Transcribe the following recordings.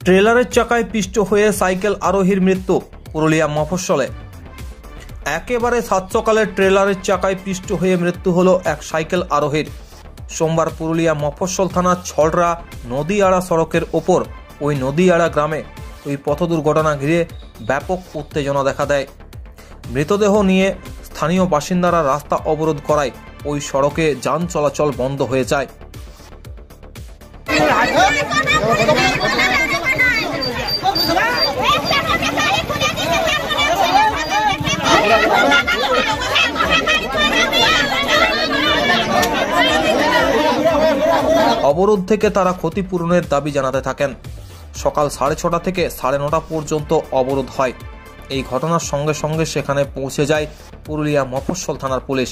ট্রেলারের চাকায় পিষ্ট হয়ে সাইকেল আরোহীর মৃত্যু পুরুলিয়া মফস্বলে। একেবারে সাত সকালে ট্রেলারের চাকায় পিষ্ট হয়ে মৃত্যু হলো এক সাইকেল আরোহীর। সোমবার পুরুলিয়া মফস্বল থানার ছড়রা নদীয়াড়া সড়কের ওপর ওই নদীয়াড়া গ্রামে ওই পথ দুর্ঘটনা ঘিরে ব্যাপক উত্তেজনা দেখা দেয়। মৃতদেহ নিয়ে স্থানীয় বাসিন্দারা রাস্তা অবরোধ করায় ওই সড়কে যান চলাচল বন্ধ হয়ে যায়। অবরোধ থেকে তারা ক্ষতিপূরণের দাবি জানাতে থাকেন। সকাল 6:30 থেকে 9:30 পর্যন্ত অবরোধ হয়। এই ঘটনার সঙ্গে সঙ্গে সেখানে পৌঁছে যায় পুরুলিয়া মফস্বল থানার পুলিশ।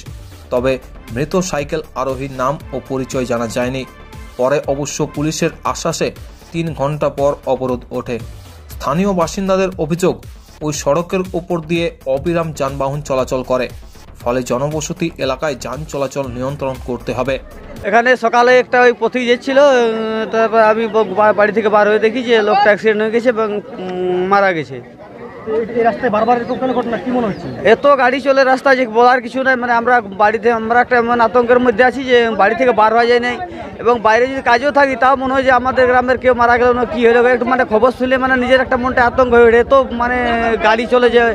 তবে মৃত সাইকেল আরোহীর নাম ও পরিচয় জানা যায়নি। পরে অবশ্য পুলিশের আশ্বাসে 3 ঘন্টা পর অবরোধ ওঠে। স্থানীয় বাসিন্দাদের অভিযোগ, ওই সড়কের উপর দিয়ে অবিরাম যানবাহন চলাচল করে, ফলে জনবসতি এলাকায় যান চলাচল নিয়ন্ত্রণ করতে হবে। এখানে সকালে একটা ওই পথিক যাচ্ছিল, তারপর আমি বাড়ি থেকে বার হয়ে দেখি যে লোকটা অ্যাক্সিডেন্ট হয়ে গেছে এবং মারা গেছে। এই রাস্তায় বারবার এরকম ঘটনা কি মনে হচ্ছে? এত গাড়ি চলে রাস্তায় যে বলার কিছু নাই। মানে আমরা একটা আতঙ্কের মধ্যে আছি যে বাড়ি থেকে বার হওয়া যায় নাই, এবং বাইরে যদি কাজেও থাকি তাও মনে হয় যে আমাদের গ্রামের কেউ মারা গেল না, কি হয়ে গেল একটু মানে খবর শুনলে মানে নিজের একটা মনটা আতঙ্ক হয়ে ওঠে। এত মানে গাড়ি চলে যায়,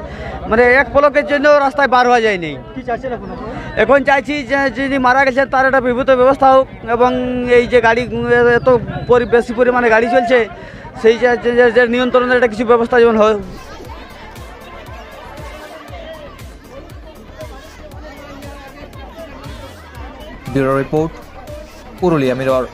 মানে এক পলকের জন্য রাস্তায় বার হওয়া যায় নাই। কি চাইছেন এখন চাইছি যে যিনি মারা গেছেন তার একটা বিভূত ব্যবস্থা হোক, এবং এই যে গাড়ি এত বেশি পরিমাণে গাড়ি চলছে সেই যে নিয়ন্ত্রণের একটা কিছু ব্যবস্থা যেমন হয়। Bureau report, Purulia mirror.